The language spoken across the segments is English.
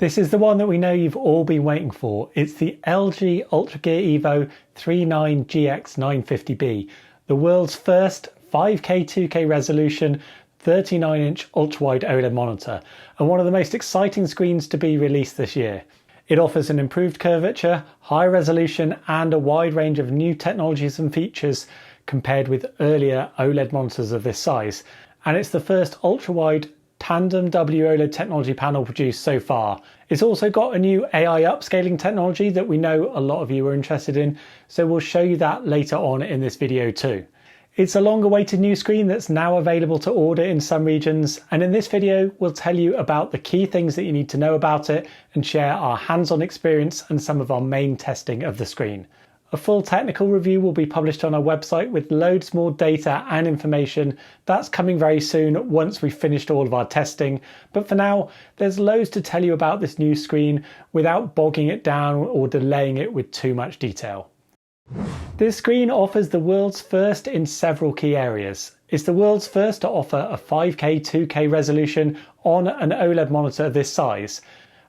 This is the one that we know you've all been waiting for. It's the LG UltraGear Evo 39GX950B, the world's first 5K 2K resolution 39-inch ultra-wide OLED monitor, and one of the most exciting screens to be released this year. It offers an improved curvature, high resolution, and a wide range of new technologies and features compared with earlier OLED monitors of this size. And it's the first ultra-wide Tandem WOLED technology panel produced so far. It's also got a new AI Upscaling technology that we know a lot of you are interested in, so we'll show you that later on in this video too. It's a long-awaited new screen that's now available to order in some regions, and in this video we'll tell you about the key things that you need to know about it and share our hands-on experience and some of our main testing of the screen. A full technical review will be published on our website with loads more data and information. That's coming very soon once we've finished all of our testing. But for now, there's loads to tell you about this new screen without bogging it down or delaying it with too much detail. This screen offers the world's first in several key areas. It's the world's first to offer a 5K 2K resolution on an OLED monitor this size.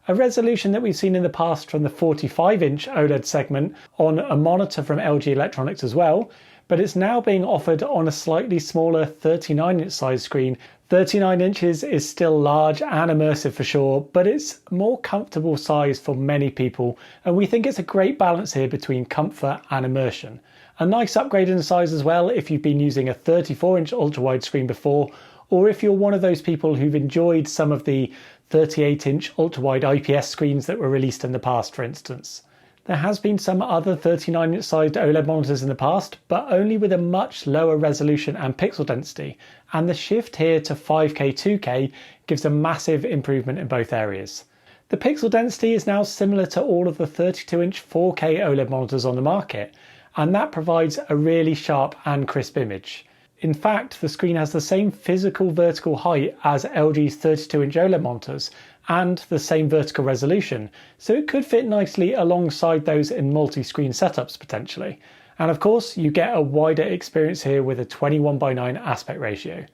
A resolution that we've seen in the past from the 45-inch OLED segment on a monitor from LG Electronics as well, but it's now being offered on a slightly smaller 39-inch size screen. 39 inches is still large and immersive for sure, but it's a more comfortable size for many people, and we think it's a great balance here between comfort and immersion. A nice upgrade in size as well if you've been using a 34-inch ultra-wide screen before, or if you're one of those people who've enjoyed some of the 38-inch ultra-wide IPS screens that were released in the past, for instance. There has been some other 39-inch sized OLED monitors in the past, but only with a much lower resolution and pixel density, and the shift here to 5K 2K gives a massive improvement in both areas. The pixel density is now similar to all of the 32-inch 4K OLED monitors on the market, and that provides a really sharp and crisp image. In fact, the screen has the same physical vertical height as LG's 32-inch OLED monitors and the same vertical resolution, so it could fit nicely alongside those in multi-screen setups potentially. And of course, you get a wider experience here with a 21:9 aspect ratio.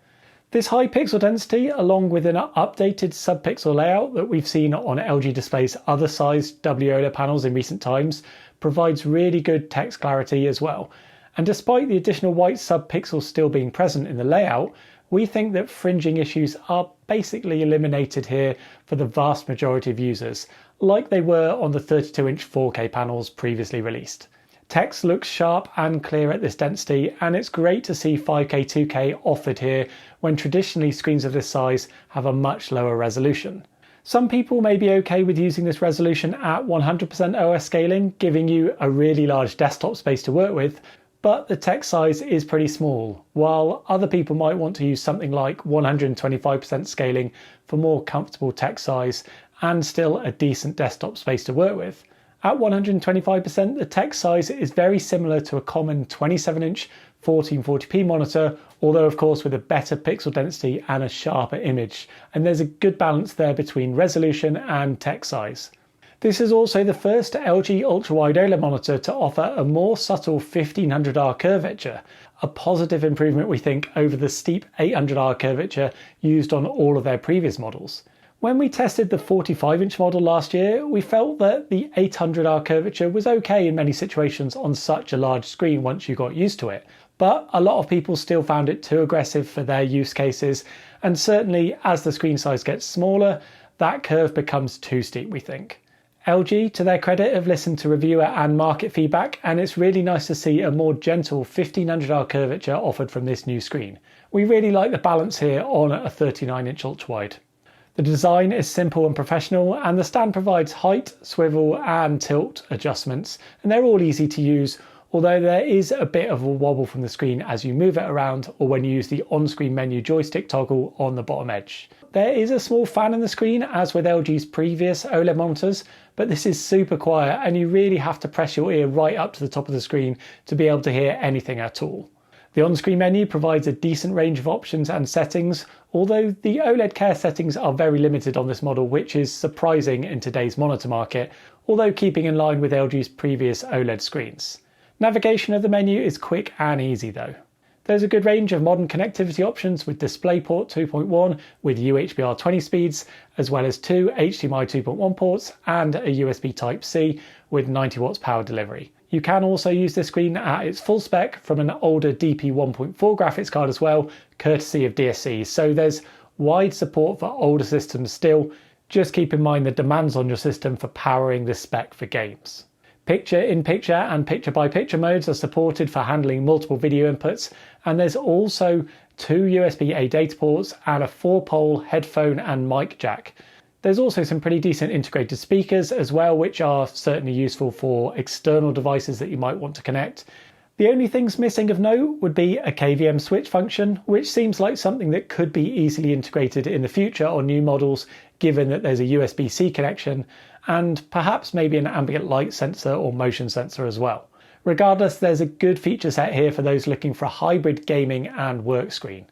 This high pixel density, along with an updated sub-pixel layout that we've seen on LG Display's other sized WOLED panels in recent times, provides really good text clarity as well. And despite the additional white sub-pixels still being present in the layout, we think that fringing issues are basically eliminated here for the vast majority of users, like they were on the 32-inch 4K panels previously released. Text looks sharp and clear at this density, and it's great to see 5K 2K offered here when traditionally screens of this size have a much lower resolution. Some people may be okay with using this resolution at 100% OS scaling, giving you a really large desktop space to work with, but the text size is pretty small, while other people might want to use something like 125% scaling for more comfortable text size and still a decent desktop space to work with. At 125%, the text size is very similar to a common 27-inch 1440p monitor, although of course with a better pixel density and a sharper image, and there's a good balance there between resolution and text size. This is also the first LG ultra-wide OLED monitor to offer a more subtle 1500R curvature, a positive improvement we think over the steep 800R curvature used on all of their previous models. When we tested the 45-inch model last year, we felt that the 800R curvature was okay in many situations on such a large screen once you got used to it, but a lot of people still found it too aggressive for their use cases, and certainly as the screen size gets smaller, that curve becomes too steep, we think. LG, to their credit, have listened to reviewer and market feedback, and it's really nice to see a more gentle 1500R curvature offered from this new screen. We really like the balance here on a 39-inch ultrawide. The design is simple and professional, and the stand provides height, swivel and tilt adjustments, and they're all easy to use, although there is a bit of a wobble from the screen as you move it around or when you use the on-screen menu joystick toggle on the bottom edge. There is a small fan in the screen as with LG's previous OLED monitors, but this is super quiet and you really have to press your ear right up to the top of the screen to be able to hear anything at all. The on-screen menu provides a decent range of options and settings, although the OLED Care settings are very limited on this model, which is surprising in today's monitor market, although keeping in line with LG's previous OLED screens. Navigation of the menu is quick and easy though. There's a good range of modern connectivity options with DisplayPort 2.1 with UHBR20 speeds, as well as two HDMI 2.1 ports and a USB Type-C with 90 watts power delivery. You can also use this screen at its full spec from an older DP 1.4 graphics card as well, courtesy of DSC, so there's wide support for older systems still. Just keep in mind the demands on your system for powering this spec for games. Picture-in-picture and picture-by-picture modes are supported for handling multiple video inputs, and there's also two USB-A data ports and a 4-pole headphone and mic jack. There's also some pretty decent integrated speakers as well, which are certainly useful for external devices that you might want to connect. The only things missing of note would be a KVM switch function, which seems like something that could be easily integrated in the future on new models, given that there's a USB-C connection, and perhaps maybe an ambient light sensor or motion sensor as well. Regardless, there's a good feature set here for those looking for a hybrid gaming and work screen.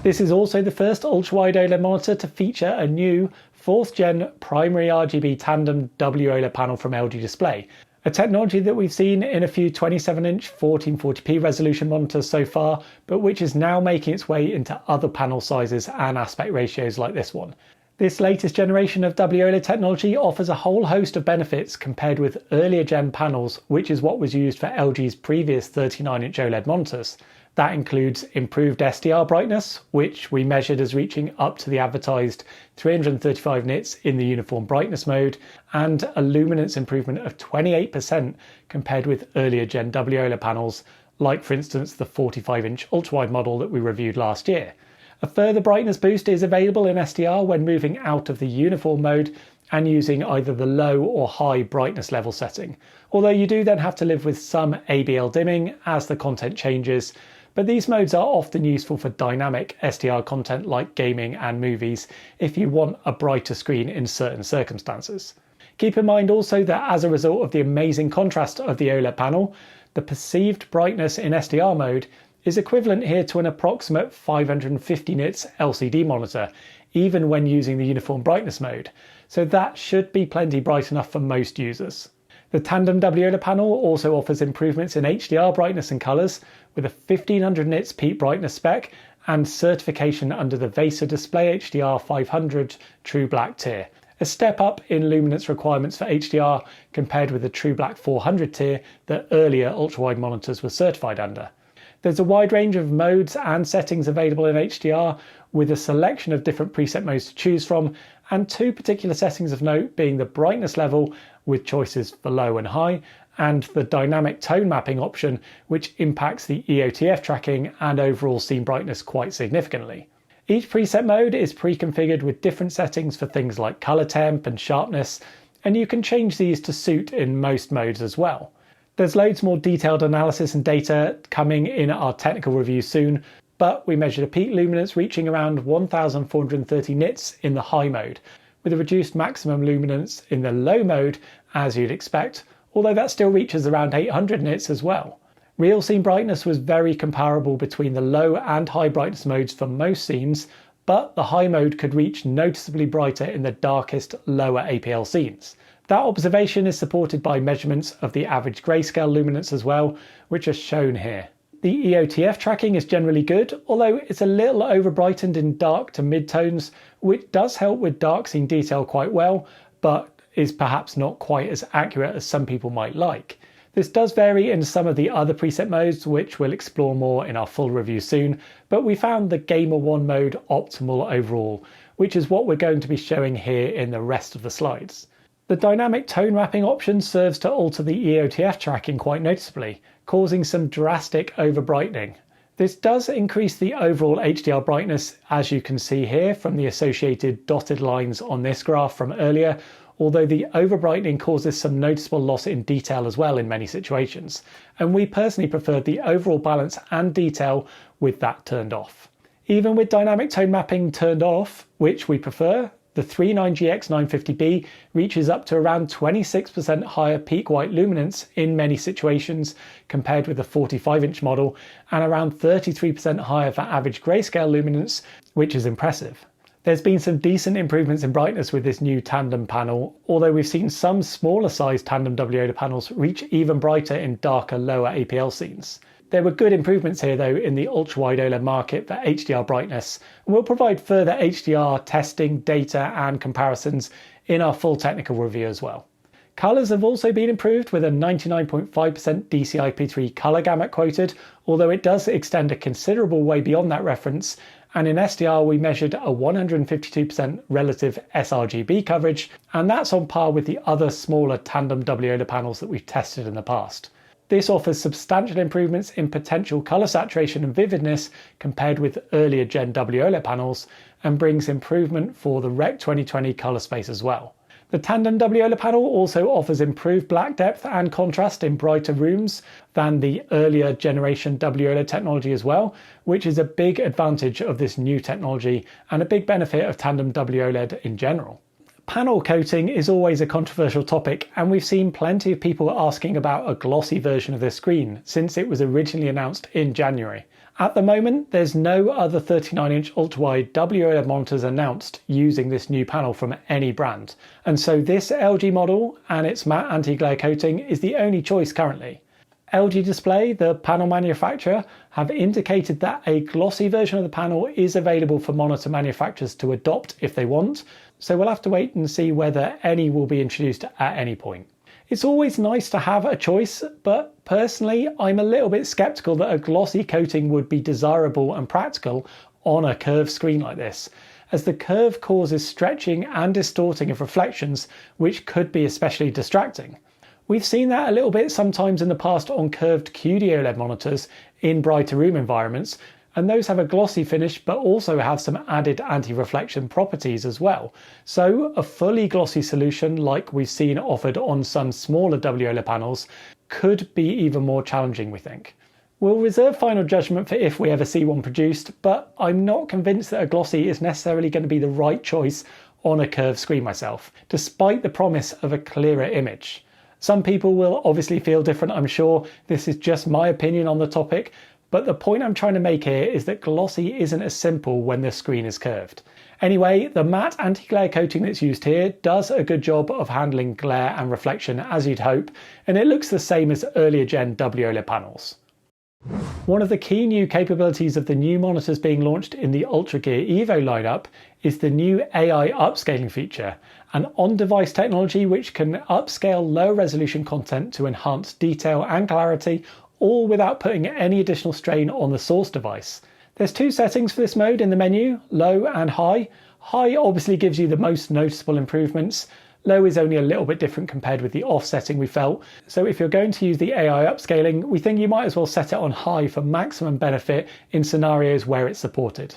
This is also the first ultra-wide OLED monitor to feature a new 4th gen primary RGB Tandem WOLED panel from LG Display, a technology that we've seen in a few 27-inch 1440p resolution monitors so far, but which is now making its way into other panel sizes and aspect ratios like this one. This latest generation of WOLED technology offers a whole host of benefits compared with earlier gen panels, which is what was used for LG's previous 39-inch OLED monitors. That includes improved SDR brightness, which we measured as reaching up to the advertised 335 nits in the uniform brightness mode, and a luminance improvement of 28% compared with earlier gen WOLED panels, like for instance the 45-inch ultrawide model that we reviewed last year. A further brightness boost is available in SDR when moving out of the uniform mode and using either the low or high brightness level setting, although you do then have to live with some ABL dimming as the content changes, but these modes are often useful for dynamic SDR content like gaming and movies if you want a brighter screen in certain circumstances. Keep in mind also that as a result of the amazing contrast of the OLED panel, the perceived brightness in SDR mode is equivalent here to an approximate 550 nits LCD monitor, even when using the uniform brightness mode, so that should be plenty bright enough for most users. The Tandem WOLED panel also offers improvements in HDR brightness and colours, with a 1500 nits peak brightness spec and certification under the VESA Display HDR 500 True Black tier, a step up in luminance requirements for HDR compared with the True Black 400 tier that earlier ultrawide monitors were certified under. There's a wide range of modes and settings available in HDR, with a selection of different preset modes to choose from, and two particular settings of note being the brightness level with choices for low and high, and the dynamic tone mapping option, which impacts the EOTF tracking and overall scene brightness quite significantly. Each preset mode is pre-configured with different settings for things like color temp and sharpness, and you can change these to suit in most modes as well. There's loads more detailed analysis and data coming in our technical review soon, but we measured a peak luminance reaching around 1430 nits in the high mode, with a reduced maximum luminance in the low mode as you'd expect, although that still reaches around 800 nits as well. Real scene brightness was very comparable between the low and high brightness modes for most scenes, but the high mode could reach noticeably brighter in the darkest lower APL scenes. That observation is supported by measurements of the average grayscale luminance as well, which are shown here. The EOTF tracking is generally good, although it's a little over brightened in dark to mid-tones, which does help with dark scene detail quite well, but is perhaps not quite as accurate as some people might like. This does vary in some of the other preset modes, which we'll explore more in our full review soon, but we found the Gamer 1 mode optimal overall, which is what we're going to be showing here in the rest of the slides. The dynamic tone mapping option serves to alter the EOTF tracking quite noticeably, causing some drastic over-brightening. This does increase the overall HDR brightness, as you can see here from the associated dotted lines on this graph from earlier, although the over-brightening causes some noticeable loss in detail as well in many situations, and we personally preferred the overall balance and detail with that turned off. Even with dynamic tone mapping turned off, which we prefer, the 39GX950B reaches up to around 26% higher peak white luminance in many situations compared with the 45-inch model, and around 33% higher for average grayscale luminance, which is impressive. There's been some decent improvements in brightness with this new Tandem panel, although we've seen some smaller sized Tandem WOLED panels reach even brighter in darker lower APL scenes. There were good improvements here though in the ultra-wide OLED market for HDR brightness, and we'll provide further HDR testing, data and comparisons in our full technical review as well. Colours have also been improved with a 99.5% DCI-P3 colour gamut quoted, although it does extend a considerable way beyond that reference, and in SDR we measured a 152% relative sRGB coverage, and that's on par with the other smaller Tandem WOLED panels that we've tested in the past. This offers substantial improvements in potential colour saturation and vividness compared with earlier Gen WOLED panels, and brings improvement for the Rec 2020 colour space as well. The Tandem WOLED panel also offers improved black depth and contrast in brighter rooms than the earlier generation WOLED technology as well, which is a big advantage of this new technology and a big benefit of Tandem WOLED in general. Panel coating is always a controversial topic, and we've seen plenty of people asking about a glossy version of this screen since it was originally announced in January. At the moment, there's no other 39-inch ultra-wide WOLED monitors announced using this new panel from any brand, and so this LG model and its matte anti-glare coating is the only choice currently. LG Display, the panel manufacturer, have indicated that a glossy version of the panel is available for monitor manufacturers to adopt if they want, so we'll have to wait and see whether any will be introduced at any point. It's always nice to have a choice, but personally I'm a little bit skeptical that a glossy coating would be desirable and practical on a curved screen like this, as the curve causes stretching and distorting of reflections, which could be especially distracting. We've seen that a little bit sometimes in the past on curved QD-OLED monitors in brighter room environments, and those have a glossy finish but also have some added anti-reflection properties as well. So a fully glossy solution like we've seen offered on some smaller WOLED panels could be even more challenging, we think. We'll reserve final judgment for if we ever see one produced, but I'm not convinced that a glossy is necessarily going to be the right choice on a curved screen myself, despite the promise of a clearer image. Some people will obviously feel different, I'm sure. This is just my opinion on the topic, but the point I'm trying to make here is that glossy isn't as simple when the screen is curved. Anyway, the matte anti-glare coating that's used here does a good job of handling glare and reflection as you'd hope, and it looks the same as earlier gen WOLED panels. One of the key new capabilities of the new monitors being launched in the UltraGear Evo lineup is the new AI Upscaling feature, an on-device technology which can upscale low resolution content to enhance detail and clarity, all without putting any additional strain on the source device. There's two settings for this mode in the menu, low and high. High obviously gives you the most noticeable improvements. Low is only a little bit different compared with the off setting we felt, so if you're going to use the AI upscaling, we think you might as well set it on high for maximum benefit in scenarios where it's supported.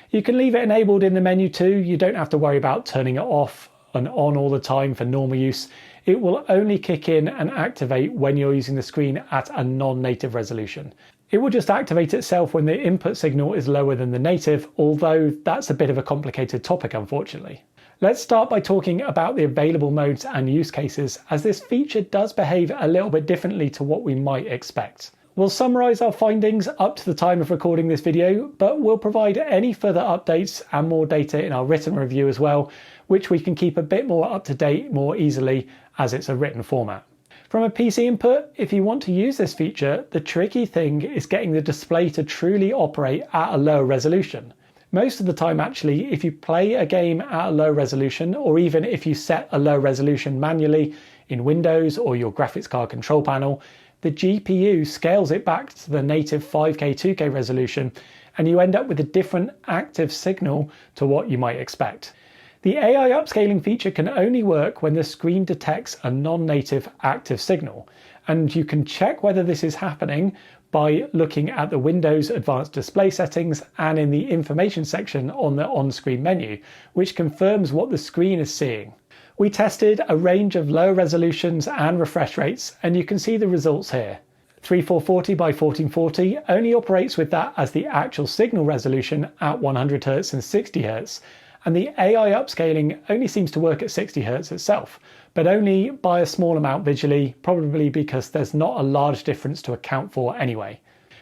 You can leave it enabled in the menu too, you don't have to worry about turning it off and on all the time for normal use. It will only kick in and activate when you're using the screen at a non-native resolution. It will just activate itself when the input signal is lower than the native, although that's a bit of a complicated topic unfortunately. Let's start by talking about the available modes and use cases, as this feature does behave a little bit differently to what we might expect. We'll summarise our findings up to the time of recording this video, but we'll provide any further updates and more data in our written review as well, which we can keep a bit more up to date more easily as it's a written format. From a PC input, if you want to use this feature, the tricky thing is getting the display to truly operate at a lower resolution. Most of the time actually, if you play a game at a low resolution, or even if you set a low resolution manually in Windows or your graphics card control panel, the GPU scales it back to the native 5K 2K resolution, and you end up with a different active signal to what you might expect. The AI upscaling feature can only work when the screen detects a non-native active signal, and you can check whether this is happening by looking at the Windows Advanced Display settings and in the information section on the on-screen menu, which confirms what the screen is seeing. We tested a range of low resolutions and refresh rates, and you can see the results here. 3440 by 1440 only operates with that as the actual signal resolution at 100Hz and 60Hz, and the AI upscaling only seems to work at 60Hz itself, but only by a small amount visually, probably because there's not a large difference to account for anyway.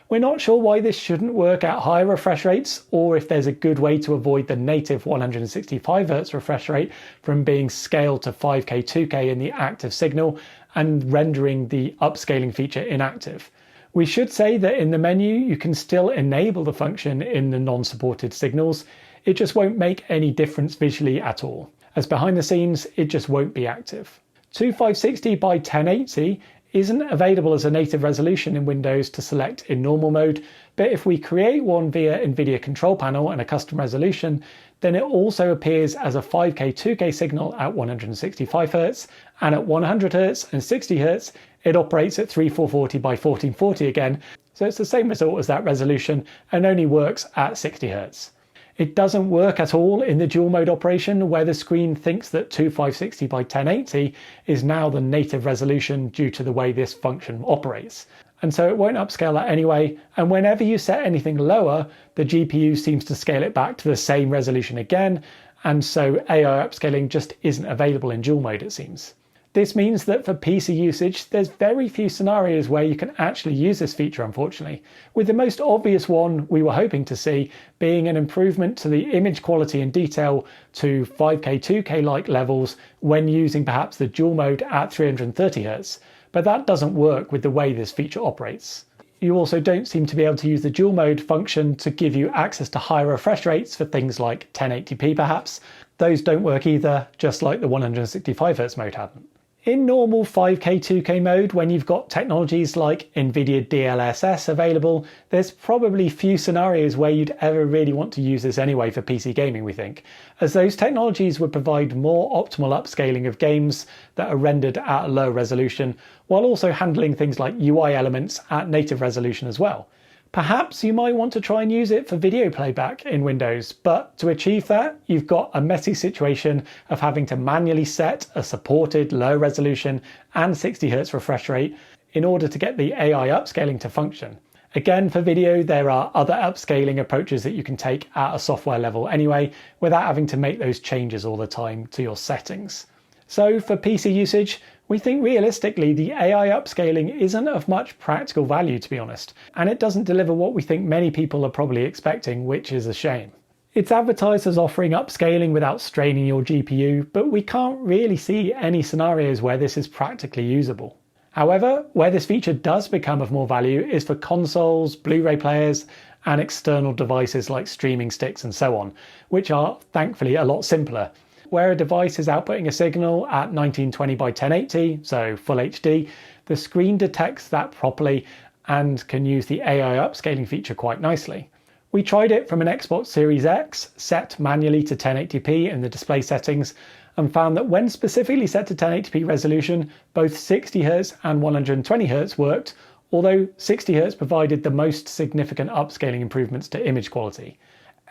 We're not sure why this shouldn't work at higher refresh rates, or if there's a good way to avoid the native 165Hz refresh rate from being scaled to 5K 2K in the active signal and rendering the upscaling feature inactive. We should say that in the menu you can still enable the function in the non-supported signals, it just won't make any difference visually at all, as behind the scenes it just won't be active. 2560 by 1080 isn't available as a native resolution in Windows to select in normal mode, but if we create one via NVIDIA Control Panel and a custom resolution, then it also appears as a 5K 2K signal at 165Hz, and at 100Hz and 60Hz it operates at 3440 by 1440 again, so it's the same result as that resolution and only works at 60Hz. It doesn't work at all in the dual mode operation where the screen thinks that 2560 by 1080 is now the native resolution due to the way this function operates. And so it won't upscale that anyway, and whenever you set anything lower, the GPU seems to scale it back to the same resolution again, and so AI upscaling just isn't available in dual mode, it seems. This means that for PC usage, there's very few scenarios where you can actually use this feature, unfortunately, with the most obvious one we were hoping to see being an improvement to the image quality and detail to 5K 2K-like levels when using perhaps the dual mode at 330Hz, but that doesn't work with the way this feature operates. You also don't seem to be able to use the dual mode function to give you access to higher refresh rates for things like 1080p perhaps. Those don't work either, just like the 165Hz mode hadn't. In normal 5K 2K mode, when you've got technologies like NVIDIA DLSS available, there's probably few scenarios where you'd ever really want to use this anyway for PC gaming, we think, as those technologies would provide more optimal upscaling of games that are rendered at a low resolution, while also handling things like UI elements at native resolution as well. Perhaps you might want to try and use it for video playback in Windows, but to achieve that, you've got a messy situation of having to manually set a supported low resolution and 60Hz refresh rate in order to get the AI upscaling to function. Again, for video, there are other upscaling approaches that you can take at a software level anyway, without having to make those changes all the time to your settings. So for PC usage, we think realistically the AI upscaling isn't of much practical value, to be honest, and it doesn't deliver what we think many people are probably expecting, which is a shame. It's advertised as offering upscaling without straining your GPU, but we can't really see any scenarios where this is practically usable. However, where this feature does become of more value is for consoles, Blu-ray players, and external devices like streaming sticks and so on, which are thankfully a lot simpler. Where a device is outputting a signal at 1920 by 1080, so full HD, the screen detects that properly and can use the AI upscaling feature quite nicely. We tried it from an Xbox Series X set manually to 1080p in the display settings and found that when specifically set to 1080p resolution, both 60Hz and 120Hz worked, although 60Hz provided the most significant upscaling improvements to image quality.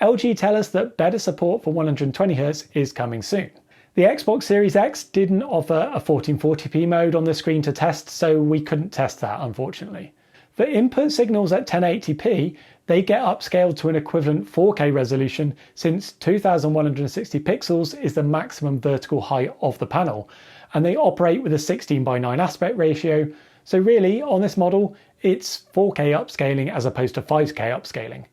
LG tell us that better support for 120Hz is coming soon. The Xbox Series X didn't offer a 1440p mode on the screen to test, so we couldn't test that, unfortunately. For input signals at 1080p, they get upscaled to an equivalent 4K resolution since 2160 pixels is the maximum vertical height of the panel, and they operate with a 16:9 aspect ratio, so really, on this model, it's 4K upscaling as opposed to 5K upscaling.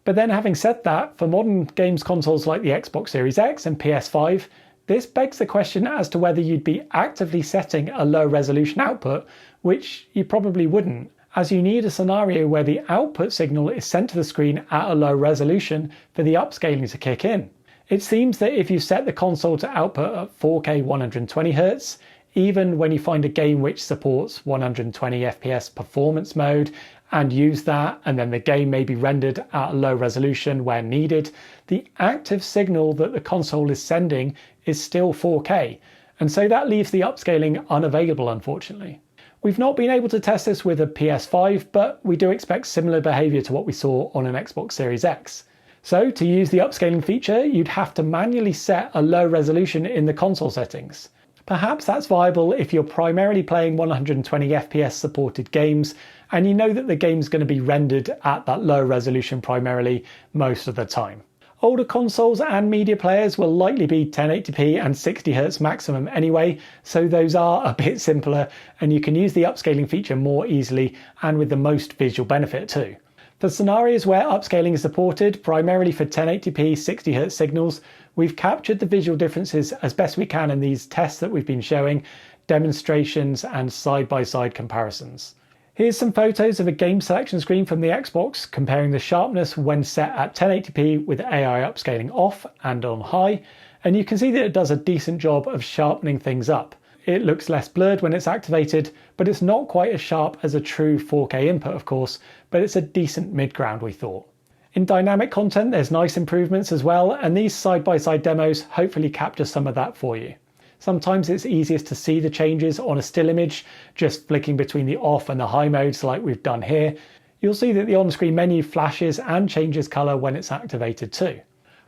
But then having said that, for modern games consoles like the Xbox Series X and PS5, this begs the question as to whether you'd be actively setting a low resolution output, which you probably wouldn't, as you need a scenario where the output signal is sent to the screen at a low resolution for the upscaling to kick in. It seems that if you set the console to output at 4K 120Hz, even when you find a game which supports 120 FPS performance mode and use that, and then the game may be rendered at a low resolution where needed, the active signal that the console is sending is still 4K, and so that leaves the upscaling unavailable, unfortunately. We've not been able to test this with a PS5, but we do expect similar behaviour to what we saw on an Xbox Series X. So to use the upscaling feature, you'd have to manually set a low resolution in the console settings. Perhaps that's viable if you're primarily playing 120 FPS supported games and you know that the game's going to be rendered at that low resolution primarily most of the time. Older consoles and media players will likely be 1080p and 60Hz maximum anyway, so those are a bit simpler and you can use the upscaling feature more easily and with the most visual benefit too. For scenarios where upscaling is supported, primarily for 1080p 60Hz signals, we've captured the visual differences as best we can in these tests that we've been showing, demonstrations and side-by-side comparisons. Here's some photos of a game selection screen from the Xbox comparing the sharpness when set at 1080p with AI upscaling off and on high, and you can see that it does a decent job of sharpening things up. It looks less blurred when it's activated, but it's not quite as sharp as a true 4K input of course, but it's a decent mid-ground we thought. In dynamic content there's nice improvements as well, and these side-by-side demos hopefully capture some of that for you. Sometimes it's easiest to see the changes on a still image, just flicking between the off and the high modes like we've done here. You'll see that the on-screen menu flashes and changes colour when it's activated too.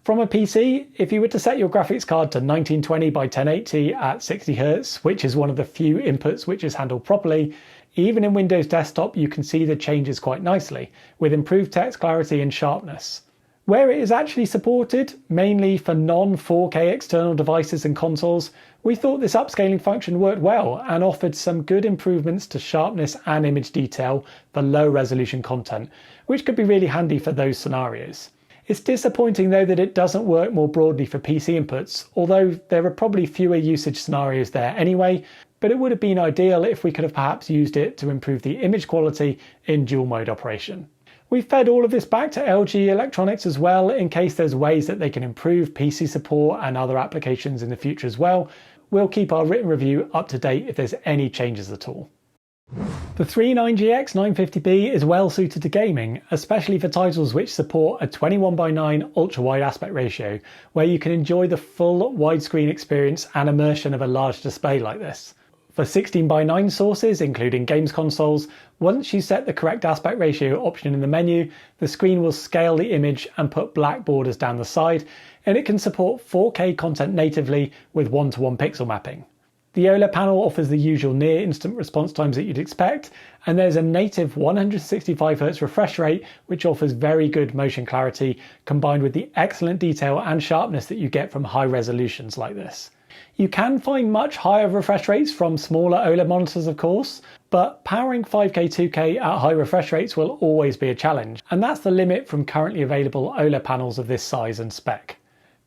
From a PC, if you were to set your graphics card to 1920 by 1080 at 60Hz, which is one of the few inputs which is handled properly, even in Windows Desktop you can see the changes quite nicely, with improved text clarity and sharpness. Where it is actually supported, mainly for non-4K external devices and consoles, we thought this upscaling function worked well and offered some good improvements to sharpness and image detail for low resolution content, which could be really handy for those scenarios. It's disappointing though that it doesn't work more broadly for PC inputs, although there are probably fewer usage scenarios there anyway, but it would have been ideal if we could have perhaps used it to improve the image quality in dual mode operation. We've fed all of this back to LG Electronics as well in case there's ways that they can improve PC support and other applications in the future as well. We'll keep our written review up to date if there's any changes at all. The 39GX950B is well suited to gaming, especially for titles which support a 21:9 ultra-wide aspect ratio, where you can enjoy the full widescreen experience and immersion of a large display like this. For 16:9 sources, including games consoles, once you set the correct aspect ratio option in the menu, the screen will scale the image and put black borders down the side, and it can support 4K content natively with 1:1 pixel mapping. The OLED panel offers the usual near instant response times that you'd expect, and there's a native 165Hz refresh rate which offers very good motion clarity combined with the excellent detail and sharpness that you get from high resolutions like this. You can find much higher refresh rates from smaller OLED monitors of course, but powering 5K 2K at high refresh rates will always be a challenge, and that's the limit from currently available OLED panels of this size and spec.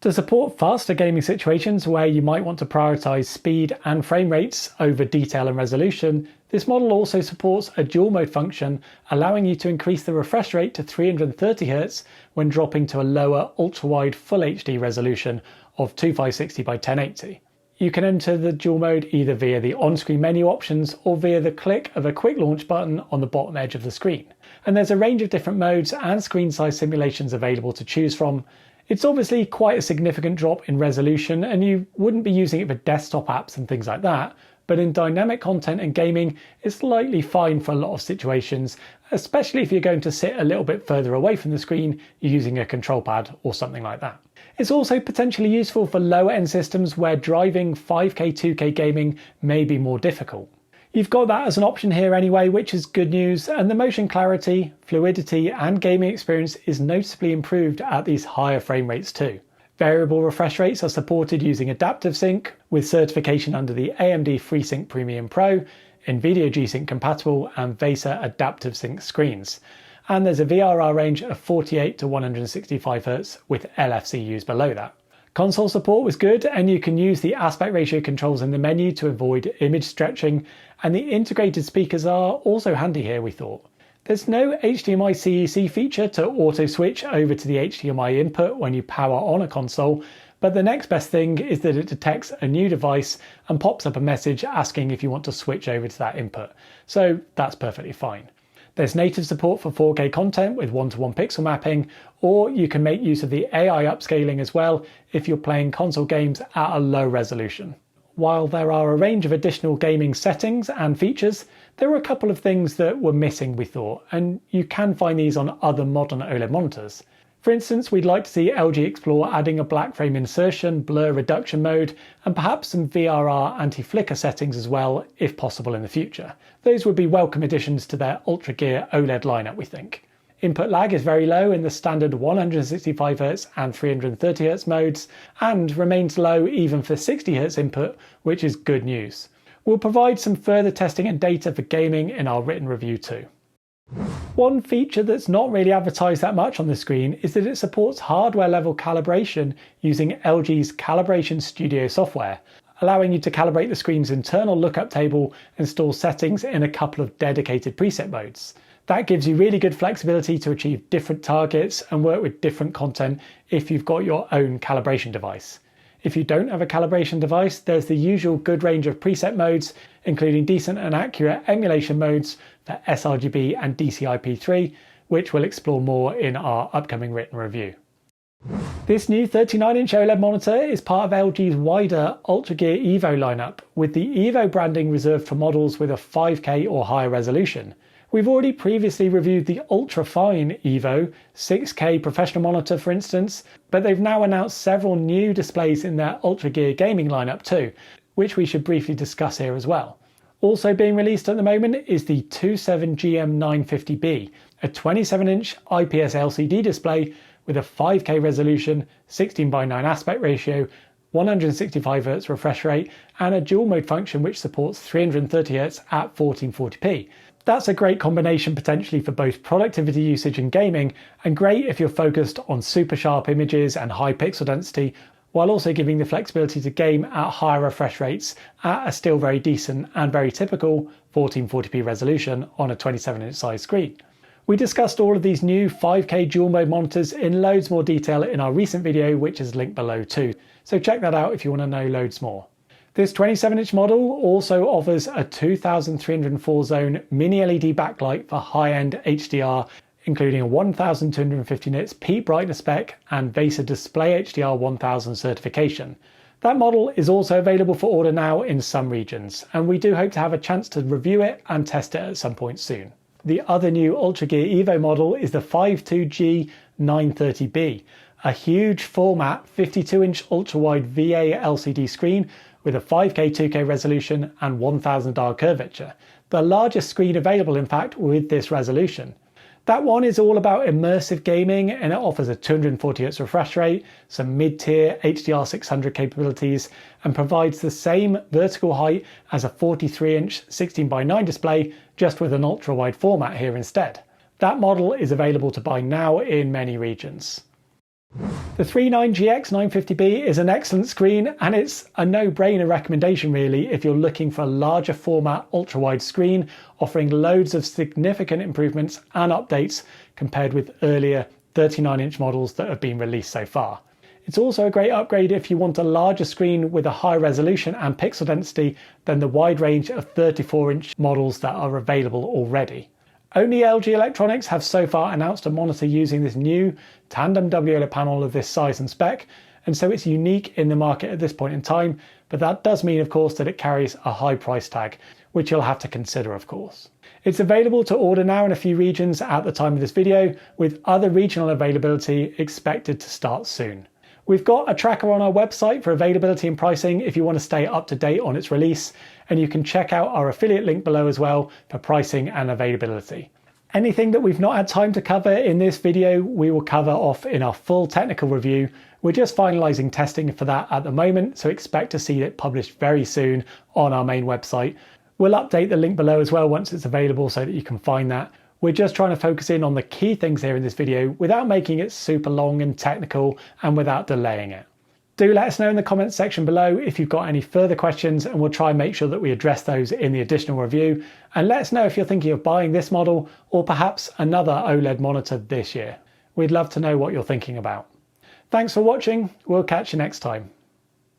To support faster gaming situations where you might want to prioritise speed and frame rates over detail and resolution, this model also supports a dual mode function, allowing you to increase the refresh rate to 330Hz when dropping to a lower ultra-wide Full HD resolution of 2560 by 1080. You can enter the dual mode either via the on-screen menu options or via the click of a quick launch button on the bottom edge of the screen. And there's a range of different modes and screen size simulations available to choose from. It's obviously quite a significant drop in resolution and you wouldn't be using it for desktop apps and things like that, but in dynamic content and gaming it's likely fine for a lot of situations, especially if you're going to sit a little bit further away from the screen using a control pad or something like that. It's also potentially useful for lower end systems where driving 5K 2K gaming may be more difficult. You've got that as an option here anyway, which is good news, and the motion clarity, fluidity and gaming experience is noticeably improved at these higher frame rates too. Variable refresh rates are supported using Adaptive Sync with certification under the AMD FreeSync Premium Pro, NVIDIA G-Sync compatible and VESA Adaptive Sync screens. And there's a VRR range of 48 to 165Hz with LFCUs below that. Console support was good, and you can use the aspect ratio controls in the menu to avoid image stretching, and the integrated speakers are also handy here we thought. There's no HDMI CEC feature to auto switch over to the HDMI input when you power on a console, but the next best thing is that it detects a new device and pops up a message asking if you want to switch over to that input, so that's perfectly fine. There's native support for 4K content with 1:1 pixel mapping, or you can make use of the AI upscaling as well if you're playing console games at a low resolution. While there are a range of additional gaming settings and features, there were a couple of things that were missing we thought, and you can find these on other modern OLED monitors. For instance, we'd like to see LG Explore adding a black frame insertion, blur reduction mode, and perhaps some VRR anti-flicker settings as well, if possible in the future. Those would be welcome additions to their UltraGear OLED lineup, we think. Input lag is very low in the standard 165Hz and 330Hz modes, and remains low even for 60Hz input, which is good news. We'll provide some further testing and data for gaming in our written review too. One feature that's not really advertised that much on the screen is that it supports hardware level calibration using LG's Calibration Studio software. allowing you to calibrate the screen's internal lookup table and store settings in a couple of dedicated preset modes. That gives you really good flexibility to achieve different targets and work with different content if you've got your own calibration device. If you don't have a calibration device, there's the usual good range of preset modes, including decent and accurate emulation modes for sRGB and DCI-P3, which we'll explore more in our upcoming written review. This new 39-inch OLED monitor is part of LG's wider UltraGear Evo lineup, with the Evo branding reserved for models with a 5K or higher resolution. We've already previously reviewed the ultra-fine Evo 6K professional monitor, for instance, but they've now announced several new displays in their UltraGear gaming lineup too, which we should briefly discuss here as well. Also being released at the moment is the 27GX950B, a 27-inch IPS LCD display with a 5K resolution, 16:9 aspect ratio, 165Hz refresh rate, and a dual mode function which supports 330Hz at 1440p. That's a great combination potentially for both productivity usage and gaming, and great if you're focused on super sharp images and high pixel density, while also giving the flexibility to game at higher refresh rates at a still very decent and very typical 1440p resolution on a 27-inch size screen. We discussed all of these new 5K dual mode monitors in loads more detail in our recent video, which is linked below too, so check that out if you want to know loads more. This 27-inch model also offers a 2304 zone mini LED backlight for high-end HDR, including a 1250 nits peak brightness spec and VESA Display HDR 1000 certification. That model is also available for order now in some regions, and we do hope to have a chance to review it and test it at some point soon. The other new UltraGear Evo model is the 52G930B, a huge format 52-inch ultra-wide VA LCD screen with a 5K 2K resolution and 1000R curvature. The largest screen available, in fact, with this resolution. That one is all about immersive gaming, and it offers a 240Hz refresh rate, some mid-tier HDR 600 capabilities, and provides the same vertical height as a 43-inch 16:9 display, just with an ultra-wide format here instead. That model is available to buy now in many regions. The 39GX950B is an excellent screen, and it's a no-brainer recommendation really if you're looking for a larger format ultra-wide screen offering loads of significant improvements and updates compared with earlier 39-inch models that have been released so far. It's also a great upgrade if you want a larger screen with a high resolution and pixel density than the wide range of 34-inch models that are available already. Only LG Electronics have so far announced a monitor using this new Tandem WOLED panel of this size and spec, and so it's unique in the market at this point in time, but that does mean of course that it carries a high price tag, which you'll have to consider of course. It's available to order now in a few regions at the time of this video, with other regional availability expected to start soon. We've got a tracker on our website for availability and pricing if you want to stay up to date on its release, and you can check out our affiliate link below as well for pricing and availability. Anything that we've not had time to cover in this video, we will cover off in our full technical review. We're just finalising testing for that at the moment, so expect to see it published very soon on our main website. We'll update the link below as well once it's available so that you can find that. We're just trying to focus in on the key things here in this video without making it super long and technical and without delaying it. Do let us know in the comments section below if you've got any further questions, and we'll try and make sure that we address those in the additional review. And let us know if you're thinking of buying this model or perhaps another OLED monitor this year. We'd love to know what you're thinking about. Thanks for watching. We'll catch you next time.